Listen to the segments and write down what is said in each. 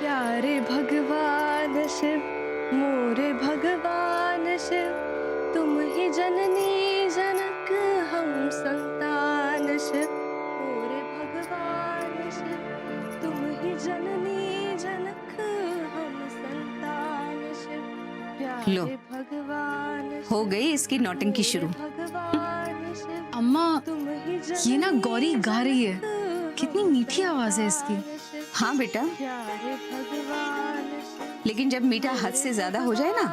प्यारे भगवान शिव, मोरे भगवान शिव, तुम ही जननी जनक हम संतान शिव। मोरे भगवान शिव, तुम ही जननी जनक हम संतान शिव। लो, प्यारे भगवान हो गई इसकी नौटंकी शुरू। भगवान शिव, अम्मा, तुम ही ये ना गौरी गा रही है, कितनी मीठी आवाज है इसकी। हाँ बेटा, प्यारे भगवान शिव, लेकिन जब मीठा हद से ज्यादा हो जाए ना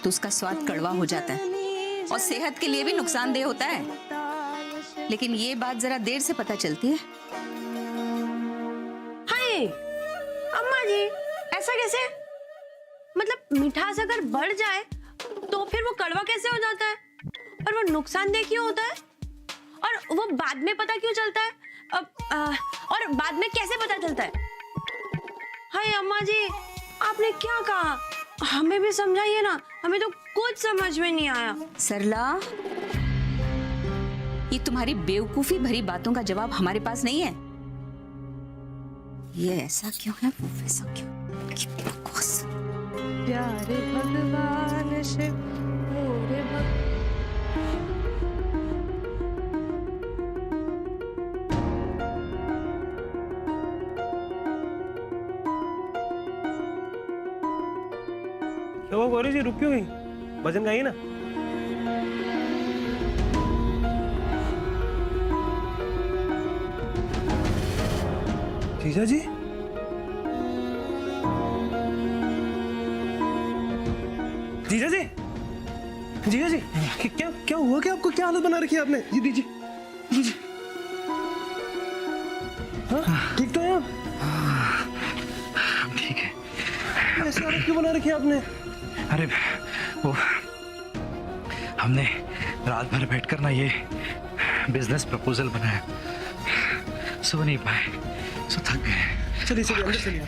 तो उसका स्वाद कड़वा हो जाता है और सेहत के लिए भी नुकसानदेह होता है। लेकिन ये बात जरा देर से पता चलती है। हाय अम्मा जी, ऐसा कैसे? मतलब मिठास अगर बढ़ जाए तो फिर वो कड़वा कैसे हो जाता है? और वो नुकसानदेह क्यों होता है? और वो बाद में पता क्यों चलता है? और बाद में कैसे पता चलता है? हाय अम्मा जी, आपने क्या कहा? हमें भी समझाइए ना, हमें तो कुछ समझ में नहीं आया। सरला, ये तुम्हारी बेवकूफी भरी बातों का जवाब हमारे पास नहीं है। ये ऐसा क्यों है, वो वैसा क्यों? बकवास। प्यारे भगवान शिव, मोरे क्या हुआ गौरी जी, रुक क्यों गई? भजन गाइए ना। जीजा जी, जीजा जी, जीजा जी, क्या क्या हुआ? क्या आपको क्या हालत बना रखी है आपने? जी दीजिए, दीजिए। हाँ, ठीक तो है आप? ठीक है। ऐसी हालत क्यों बना रखी है आपने? अरे वो हमने रात भर बैठकर ना ये बिजनेस प्रपोजल बनाया, सो नहीं पाए, सो थक गए। चलिए चलिए अंदर चलिए आप।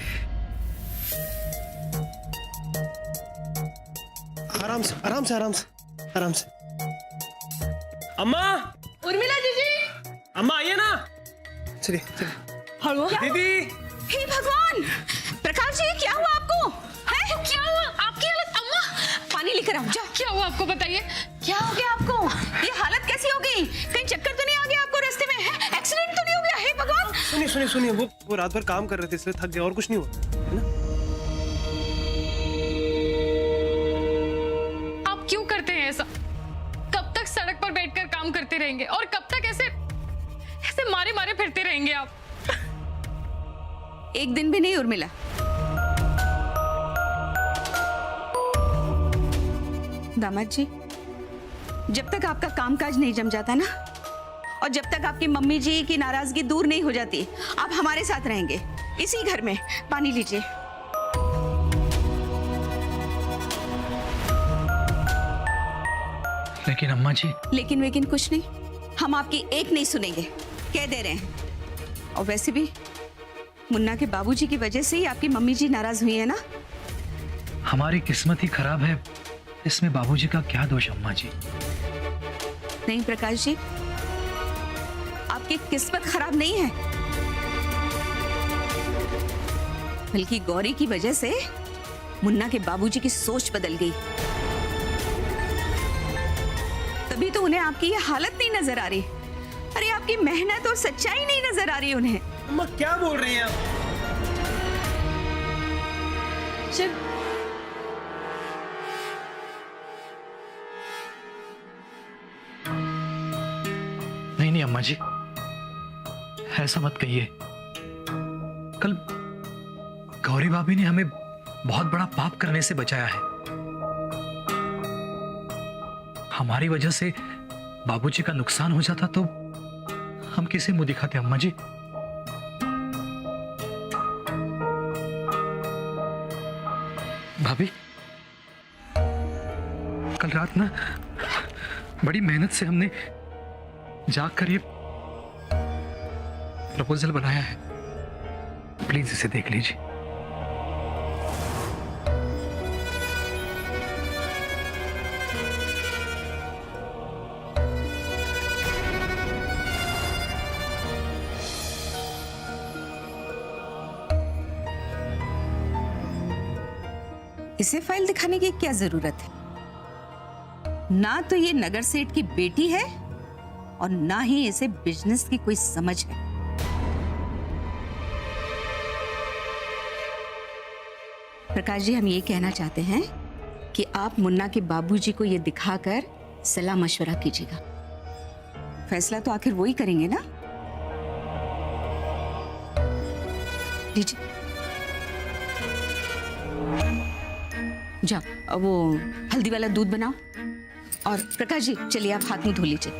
आराम से आराम से आराम से आराम से। अम्मा, उर्मिला दीदी, अम्मा आइए ना। चलिए चलिए। हेलो, दीदी, हे भगवान! प्रकाश जी, क्या हुआ आपको? है? क्या हुआ? आपकी हालत? अम्मा, पानी लेकर आओ, जाओ। क्या हुआ आपको बताइए। क्या हो गया आपको? ये हालत कैसी हो गई? कहीं चक्कर तो नहीं आ गया आपको रास्ते में? है? एक्सीडेंट तो नहीं हो गया? हे भगवान! सुनिए सुनिए सुनिए, वो रात भर काम कर रहे थे इसलिए थक गए, और कुछ नहीं हुआ, है ना? आप क्यों करते हैं ऐसा? कब तक सड़क पर बैठकर काम करते रहेंगे और कब तक ऐसे ऐसे मारे मारे फिरते रहेंगे आप? एक दिन भी नहीं उर्मिला। दामाद जी, जब तक आपका कामकाज नहीं जम जाता ना, और जब तक आपकी मम्मी जी की नाराजगी दूर नहीं हो जाती, आप हमारे साथ रहेंगे इसी घर में। पानी लीजिए। लेकिन अम्मा जी, लेकिन वेकिन कुछ नहीं, हम आपकी एक नहीं सुनेंगे, कह दे रहे हैं। और वैसे भी मुन्ना के बाबूजी की वजह से ही आपकी मम्मी जी नाराज हुई है ना। हमारी किस्मत ही खराब है, इसमें बाबूजी का क्या दोष अम्मा जी? नहीं प्रकाश जी, आपकी किस्मत खराब नहीं है, बल्कि गौरी की वजह से मुन्ना के बाबूजी की सोच बदल गई। तभी तो उन्हें आपकी ये हालत नहीं नजर आ रही। अरे आपकी मेहनत और सच्चाई नहीं नजर आ रही उन्हें। अम्मा क्या बोल रही हैं आप? शिव, नहीं नहीं अम्मा जी, ऐसा मत कहिए। कल गौरी भाभी ने हमें बहुत बड़ा पाप करने से बचाया है। हमारी वजह से बाबूजी का नुकसान हो जाता तो हम किसे मुंह दिखाते अम्मा जी? भाभी, कल रात ना बड़ी मेहनत से हमने जाग कर ये प्रपोजल बनाया है, प्लीज इसे देख लीजिए। इसे फाइल दिखाने की क्या जरूरत है? ना तो ये नगर सेठ की बेटी है और ना ही इसे बिजनेस की कोई समझ है। प्रकाश जी, हम ये कहना चाहते हैं कि आप मुन्ना के बाबूजी को ये दिखाकर सलाह मशवरा कीजिएगा। फैसला तो आखिर वो ही करेंगे ना। लीजिए, जाओ अब वो हल्दी वाला दूध बनाओ। और प्रकाश जी, चलिए आप हाथ मुंह धो लीजिए।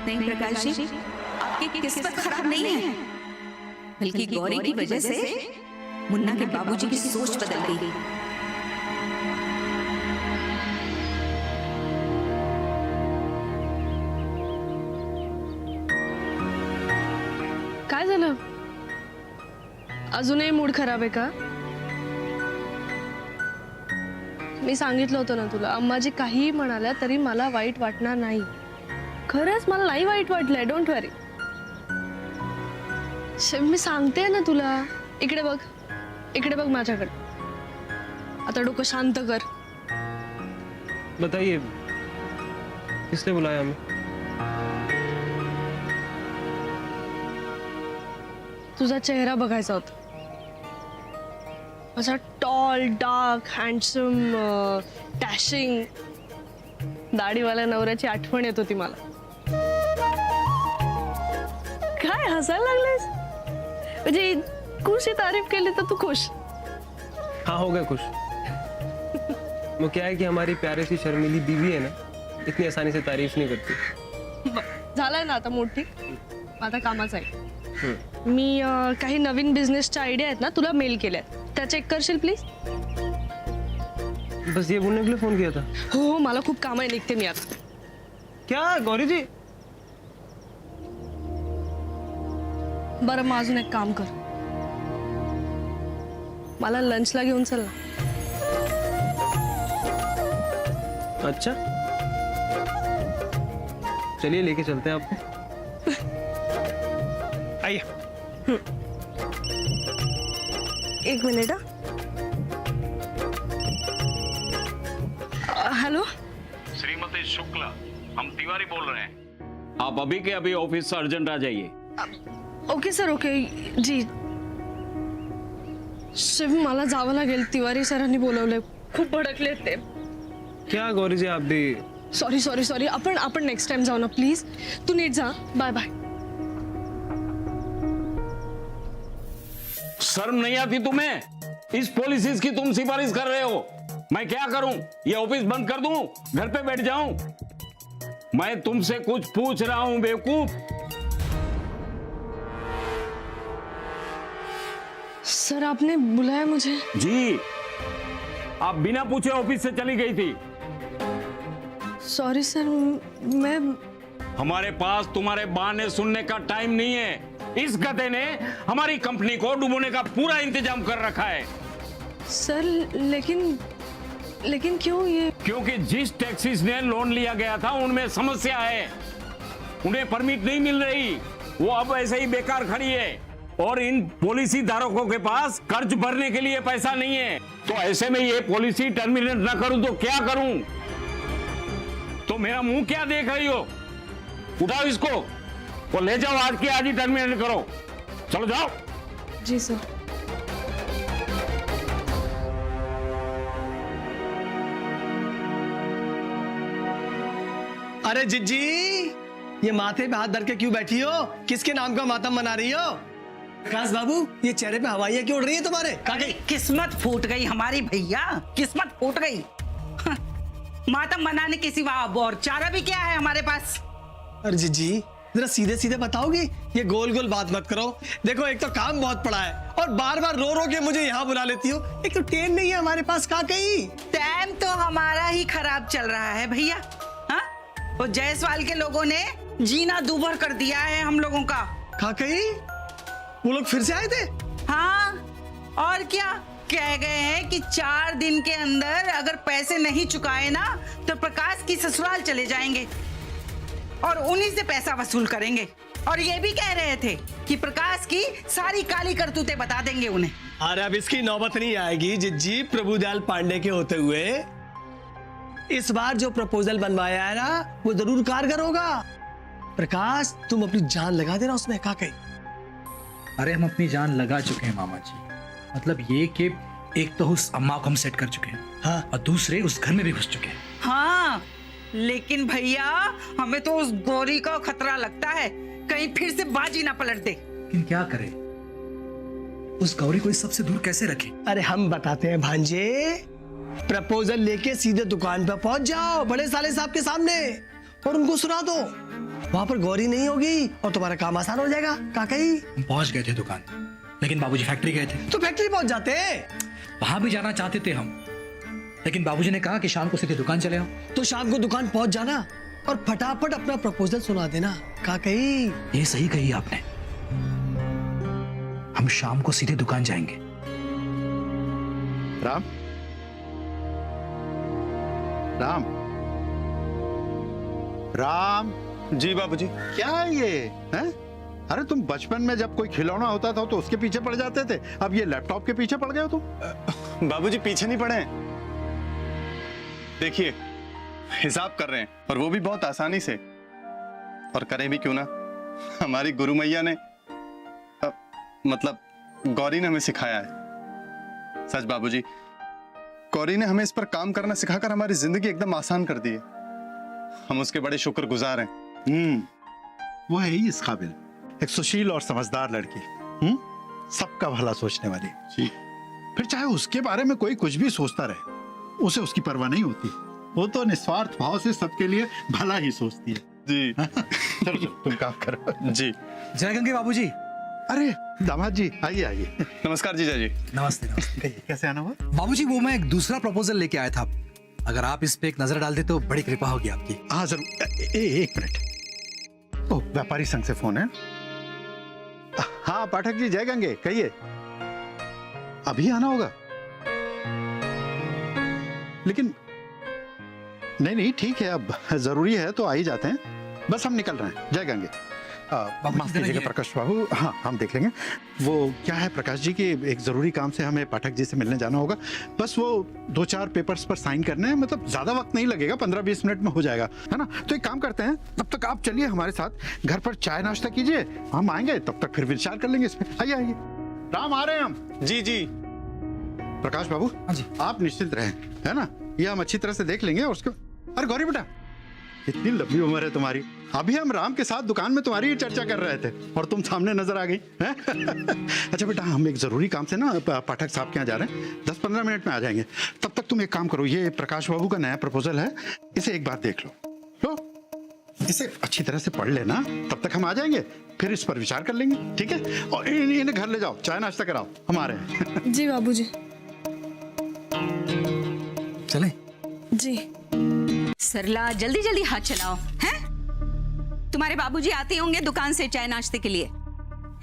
नहीं प्रकाश जी, आपकी किस्मत खराब नहीं है, बल्कि गौरी की वजह से मुन्ना के बाबूजी की सोच बदल गई। काय झालं? अजूनही मूड खराब आहे का? मी सांगितलं होतं ना तुला, अम्माजी काहीही म्हणाल्या तरी मला वाईट वाटणार नाही. खरंच मला नाही वाईट वाटलंय, डोंट वरी. शिव, मी सांगते ना तुला. इकडे बघ माझ्याकडे. आता डोकं शांत कर. बताइए, किसने बुलाया हमें? तुझा चेहरा बघायचा होता. असा टॉल, डार्क, हँडसम, डॅशिंग दाढीवाल्या नवऱ्याची आठवण येत होती मला. काय हसायला लागलेस? म्हणजे खुशी तारीफ केली तर तू खुश. हाँ, हो गया खुश. वो क्या है कि हमारी प्यारी सी शर्मीली बीवी है ना, इतनी आसानी से तारीफ नहीं करती. झालाय ना आता मूड ठीक. आता कामाचं आहे. मी काही नवीन बिझनेसच्या आयडिया आहेत ना, तुला मेल केल्यात. त्या चेक करशील प्लीज? बस ये बोलने के लिए फोन किया था. हो, मला खूप काम आहे, निघते मी आता. क्या गौरी जी? बरं, मग अजून एक काम कर. मला लंचला घेऊन चल ना. अच्छा, चलिए लेके चलते हैं आपको. आइए. एक मिनिट. हेलो, श्रीमती शुक्ला, हम तिवारी बोल रहे हैं. आप अभी के अभी ऑफिस से अर्जेंट आ जाइए. ओके सर, ओके जी. शिव, मला जावं लागेल. तिवारी सरांनी बोलवलंय. खूप भडकले ते. क्या गौरी जी, आप भी? सॉरी. आपण नेक्स्ट टाइम जाऊ ना प्लीज. तू नीट जा. Bye bye. शर्म नहीं आती तुम्हें? इस पॉलिसीज की तुम सिफारिश कर रहे हो. मैं क्या करूं? ये ऑफिस बंद कर दूं? घर पे बैठ जाऊं? मैं तुमसे कुछ पूछ रहा हूं बेवकूफ. सर, आपने बुलाया मुझे? जी, आप बिना पूछे ऑफिस से चली गई थी. सॉरी सर, मैं हमारे पास तुम्हारे बहाने सुनने का टाइम नहीं है. इस गधे ने हमारी कंपनी को डुबोने का पूरा इंतजाम कर रखा है. सर, लेकिन क्यों ये? क्योंकि जिस टैक्सीज ने लोन लिया गया था उनमें समस्या है. उन्हें परमिट नहीं मिल रही. वो अब ऐसे ही बेकार खड़ी है और इन पॉलिसी धारकों के पास कर्ज भरने के लिए पैसा नहीं है. तो ऐसे में ये पॉलिसी टर्मिनेट ना करूं तो क्या करूं? तो मेरा मुंह क्या देख रही हो? उठाओ इसको और ले जाओ. आज के आज ही टर्मिनेट करो. चलो जाओ. जी सर. अरे जिज्जी, ये माथे पे हाथ धर के क्यों बैठी हो? किसके नाम का मातम मना रही हो? विकास बाबू, ये चेहरे पे हवाइयां क्यों उड़ रही है तुम्हारे? अरे किस्मत फूट गई हमारी भैया, किस्मत फूट गई. मातम मनाने के सिवा अब और चारा भी क्या है हमारे पास? अरे जिज्जी, जरा सीधे सीधे बताओगी? ये गोल गोल बात मत करो. देखो, एक तो काम बहुत पड़ा है और बार बार रो रो के मुझे यहाँ बुला लेती हो. एक तो ट्रेन नहीं है हमारे पास. कहाँ कहीं टाइम तो हमारा ही खराब चल रहा है भैया. हाँ, वो जायसवाल के लोगों ने जीना दूभर कर दिया है हम लोगों का. कहीं वो लोग फिर से आए थे? हाँ, और क्या, कह गए हैं कि 4 दिन के अंदर अगर पैसे नहीं चुकाए ना तो प्रकाश की ससुराल चले जाएंगे और उन्हीं से पैसा वसूल करेंगे। और ये भी कह रहे थे कि प्रकाश की सारी काली करतूतें बता देंगे उन्हें। अरे अब इसकी नौबत नहीं आएगी जिज्जी, प्रभुदयाल पांडे के होते हुए इस बार जो प्रपोजल बनवाया है ना वो जरूर कारगर होगा। प्रकाश तुम अपनी जान लगा देना उसमें, का कहीं। अरे हम अपनी जान लगा चुके हैं मामा जी। मतलब ये कि एक तो उस अम्मा को हम सेट कर चुके हैं, हाँ। और दूसरे उस घर में भी घुस चुके हैं। हाँ, लेकिन भैया हमें तो उस गौरी का खतरा लगता है, कहीं फिर से बाजी ना पलट दे। लेकिन क्या करें, उस गौरी को इस सबसे दूर कैसे रखें? अरे हम बताते हैं भांजे, प्रपोजल लेके सीधे दुकान पर पहुंच जाओ बड़े साले साहब के सामने और उनको सुना दो। वहां पर गौरी नहीं होगी और तुम्हारा काम आसान हो जाएगा। काकई हम पहुंच गए थे दुकान, लेकिन बाबूजी फैक्ट्री गए थे। तो फैक्ट्री पहुंच जाते। वहां भी जाना चाहते थे हम, लेकिन बाबूजी ने कहा कि शाम को सीधे दुकान चले आओ। तो शाम को दुकान पहुंच जाना और फटाफट अपना प्रपोजल सुना देना। काकई ये सही कही आपने, हम शाम को सीधे दुकान जाएंगे। राम, राम, राम। जी बाबूजी। क्या है ये है? अरे तुम बचपन में जब कोई खिलौना होता था तो उसके पीछे पड़ जाते थे, अब ये लैपटॉप के पीछे पड़ गए हो तुम। बाबूजी पीछे नहीं पड़े, देखिए हिसाब कर रहे हैं और वो भी बहुत आसानी से। और करें भी क्यों ना, हमारी गुरु मैया ने मतलब गौरी ने हमें सिखाया है। सच बाबूजी, गौरी ने हमें इस पर काम करना सिखाकर हमारी जिंदगी एकदम आसान कर दी है। हम उसके बड़े शुक्रगुजार हैं। वो है ही इस काबिल, एक सुशील और समझदार लड़की, सबका भला सोचने वाली। जी। फिर चाहे उसके बारे में कोई कुछ भी सोचता रहे, उसे उसकी परवाह नहीं होती। वो तो निस्वार्थ भाव से सबके लिए भला ही सोचती है। जी। चलो चलो तुम काम करो। जी। जय गंगे बाबूजी। अरे दामाद जी आइए आइए। नमस्कार जीजा जी। नमस्ते नमस्ते। कैसे आना हुआ? बाबूजी वो मैं एक दूसरा प्रपोजल लेके आया था, अगर आप इस पे एक नजर डाल दे तो बड़ी कृपा होगी आपकी। हाँ जरूर। एक मिनट। ओह, व्यापारी संघ से फोन है। हाँ पाठक जी, जय गंगे, कहिए। अभी आना होगा? लेकिन नहीं ठीक है, अब जरूरी है तो आ ही जाते हैं। बस हम निकल रहे हैं। जय गंगे। माफ कीजिएगा प्रकाश बाबू, हाँ हम देख लेंगे। वो क्या है प्रकाश जी की एक जरूरी काम से हमें पाठक जी से मिलने जाना होगा। बस वो 2-4 पेपर्स पर साइन करने हैं, मतलब ज्यादा वक्त नहीं लगेगा, 15-20 मिनट में हो जाएगा, है ना? तो एक काम करते हैं, तब तक आप चलिए हमारे साथ, घर पर चाय नाश्ता कीजिए, हम आएंगे, तब तक फिर विचार कर लेंगे इसमें। आइए आइए। राम, आ रहे हैं हम। जी जी। प्रकाश बाबू, हाँ जी, आप निश्चिंत रहें, है ना? ये हम अच्छी तरह से देख लेंगे और उसको। अरे गौरी बेटा, कितनी लंबी उम्र है तुम्हारी। अभी हम राम के साथ दुकान में तुम्हारी ही चर्चा कर रहे थे और तुम सामने नजर आ गई हैं? अच्छा बेटा, हम एक जरूरी काम से ना पाठक साहब के यहाँ जा रहे हैं, 10-15 मिनट में आ जाएंगे। तब तक तुम एक काम करो, ये प्रकाश बाबू का नया प्रपोजल है, इसे एक बार देख लो, इसे अच्छी तरह से पढ़ लेना, तब तक हम आ जाएंगे, फिर इस पर विचार कर लेंगे, ठीक है? और इन्हें घर ले जाओ, चाय नाश्ता कराओ, हम आ रहे हैं। जी बाबूजी। चले जी। सरला जल्दी जल्दी हाथ चलाओ, हैं? तुम्हारे बाबूजी आते होंगे दुकान से चाय नाश्ते के लिए।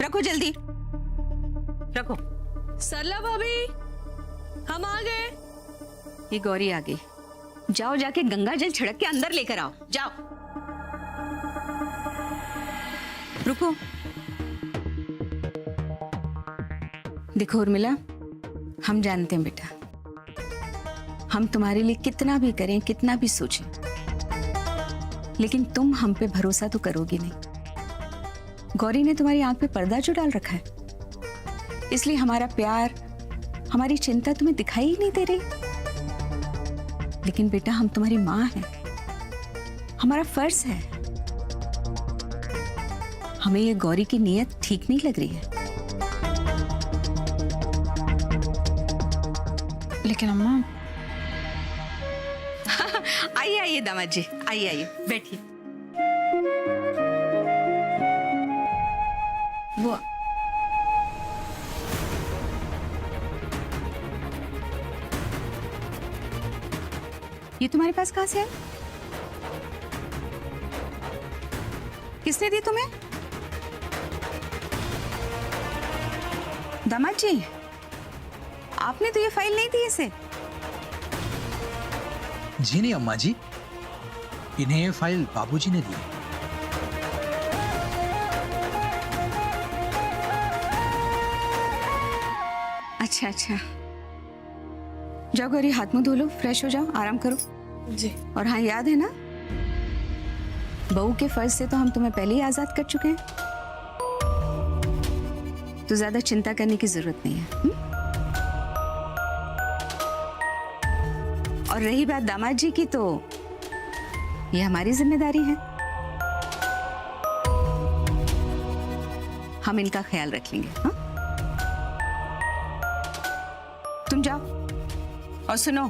रखो जल्दी, रखो। सरला भाभी, हम आ गए। ये गौरी आ गई। जाओ जाके गंगा जल छिड़क के अंदर लेकर आओ, जाओ। रुको। देखो उर्मिला, हम जानते हैं बेटा, हम तुम्हारे लिए कितना भी करें, कितना भी सोचें, लेकिन तुम हम पे भरोसा तो करोगी नहीं। गौरी ने तुम्हारी आंख पे पर्दा जो डाल रखा है, इसलिए हमारा प्यार, हमारी चिंता तुम्हें दिखाई ही नहीं दे रही। लेकिन बेटा, हम तुम्हारी माँ हैं, हमारा फर्ज है। हमें ये गौरी की नीयत ठीक नहीं लग रही है। लेकिन अम्मा। आइए आइए दामाद जी, आइए आइए, बैठिए। वो ये तुम्हारे पास कहां से है? किसने दी तुम्हें? दामाद जी, आपने तो ये फाइल नहीं दी इसे। जी नहीं अम्मा जी, इन्हें ये फाइल बाबूजी ने दी है। अच्छा अच्छा, जाओ गौरी, हाथ मुंह धो लो, फ्रेश हो जाओ, आराम करो। जी। और हाँ, याद है ना, बहू के फर्ज से तो हम तुम्हें पहले ही आजाद कर चुके हैं, तो ज्यादा चिंता करने की जरूरत नहीं है। और रही बात दामाद जी की, तो ये हमारी जिम्मेदारी है, हम इनका ख्याल रख लेंगे। हाँ, तुम जाओ और सुनो,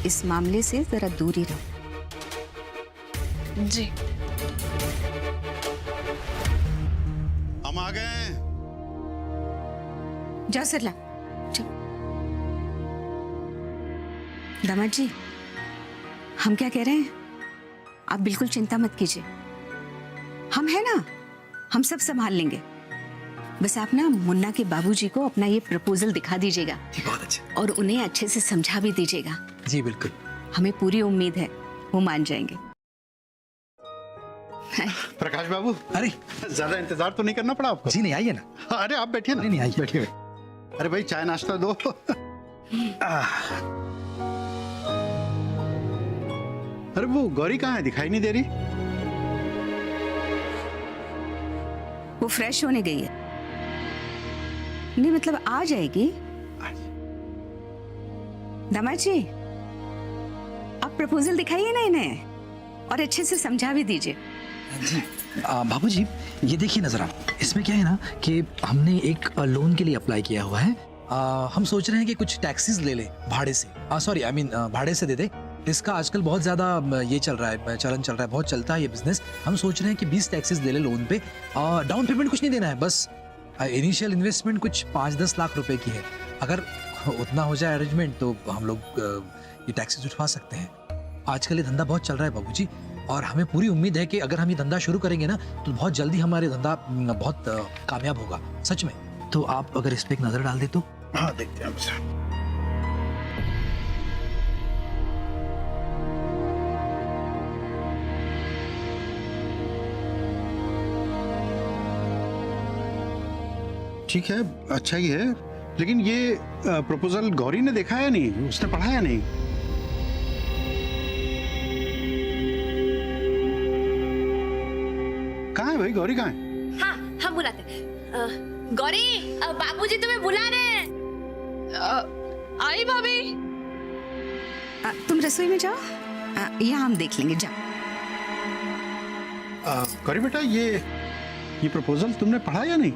इस मामले से जरा दूर ही रहो। जी। हम आ गए। जाओ सरला, जाओ। दामाद जी, हम क्या कह रहे हैं, आप बिल्कुल चिंता मत कीजिए, हम है ना, हम सब संभाल लेंगे। बस आप ना मुन्ना के बाबूजी को अपना ये प्रपोजल दिखा दीजिएगा। बहुत अच्छा। और उन्हें अच्छे से समझा भी दीजिएगा। जी बिल्कुल। हमें पूरी उम्मीद है वो मान जाएंगे। प्रकाश बाबू, अरे ज्यादा इंतजार तो नहीं करना पड़ा आपको? जी नहीं, आइए ना। अरे आप बैठिए ना। नहीं आइए, बैठिए। अरे भाई, चाय नाश्ता दो। अरे वो गौरी कहाँ है, दिखाई नहीं दे रही? वो फ्रेश होने गई है। नहीं मतलब आ जाएगी। दामाद जी, आप प्रपोजल दिखाइए ना इन्हें, और अच्छे से समझा भी दीजिए। जी बाबूजी, ये देखिए नजर आप, इसमें क्या है ना कि हमने एक लोन के लिए अप्लाई किया हुआ है। हम सोच रहे हैं कि कुछ टैक्सीज ले ले भाड़े से, सॉरी आई मीन भाड़े से दे दे। इसका आजकल बहुत ज्यादा ये चल रहा है, चलन चल रहा है, बहुत चलता है ये बिजनेस। हम सोच रहे हैं कि 20 टैक्सीज ले ले लोन पे। डाउन पेमेंट कुछ नहीं देना है, बस इनिशियल इन्वेस्टमेंट कुछ 5-10 लाख रुपए की है। अगर उतना हो जाए अरेंजमेंट तो हम लोग ये टैक्सीज उठवा सकते हैं। आजकल ये धंधा बहुत चल रहा है बाबूजी, और हमें पूरी उम्मीद है कि अगर हम ये धंधा शुरू करेंगे ना तो बहुत जल्दी हमारे धंधा बहुत कामयाब होगा, सच में। तो आप अगर इस पे एक नजर डाल दे तो। हाँ, देखते हैं हमसे। ठीक है, अच्छा ही है, लेकिन ये प्रपोजल गौरी ने देखा है नहीं, उसने पढ़ा है नहीं? कहाँ है भाई, गौरी कहाँ है? हाँ, हम बुलाते। गौरी, बाबूजी तुम्हें बुला रहे हैं। आई भाभी। तुम रसोई में जाओ, यहाँ हम देख लेंगे, जाओ। गौरी बेटा, ये प्रपोजल तुमने पढ़ा या नहीं?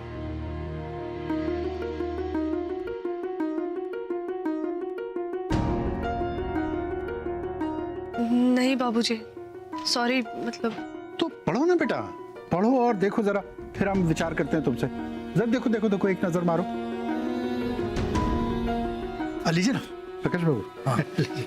नहीं बाबूजी, सॉरी, मतलब। तो पढ़ो ना बेटा, पढ़ो और देखो जरा, फिर हम विचार करते हैं तुमसे। जरा देखो देखो देखो, एक नजर मारो। लीजिए ना प्रकाश बाबू। हाँ लीजिए।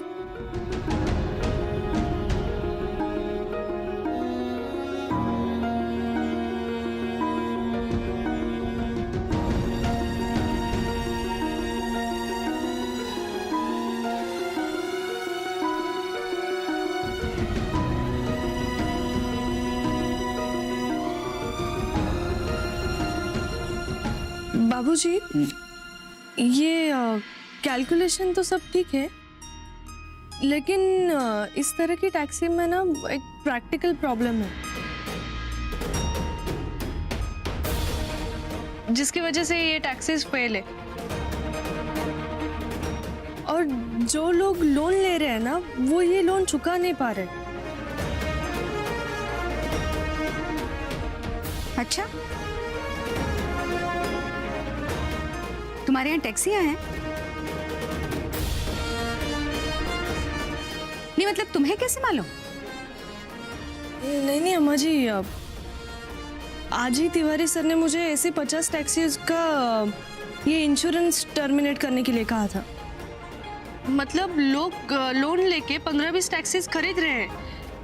बाबूजी, ये कैलकुलेशन तो सब ठीक है, लेकिन इस तरह की टैक्सी में ना एक प्रैक्टिकल प्रॉब्लम है, जिसकी वजह से ये टैक्सीज फेल है। और जो लोग लोन ले रहे हैं ना, वो ये लोन चुका नहीं पा रहे। अच्छा, तुम्हारे यहाँ टैक्सियां हैं? नहीं मतलब तुम्हें कैसे मालूम? नहीं नहीं अम्मा जी, आज ही तिवारी सर ने मुझे ऐसे 50 टैक्सीज का ये इंश्योरेंस टर्मिनेट करने के लिए कहा था। मतलब लोग लोन लेके 15-20 टैक्सीज खरीद रहे हैं,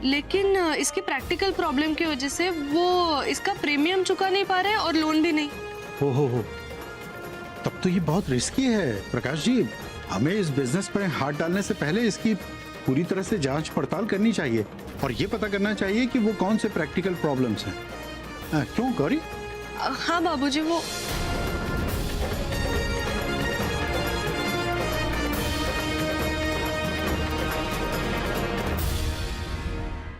लेकिन इसकी प्रैक्टिकल प्रॉब्लम की वजह से वो इसका प्रीमियम चुका नहीं पा रहे और लोन भी नहीं। हो, तब तो ये बहुत रिस्की है प्रकाश जी। हमें इस बिजनेस पर हाथ डालने से पहले इसकी पूरी तरह से जांच पड़ताल करनी चाहिए और ये पता करना चाहिए कि वो कौन से प्रैक्टिकल प्रॉब्लम्स हैं। क्यों गौरी? हाँ बाबूजी, वो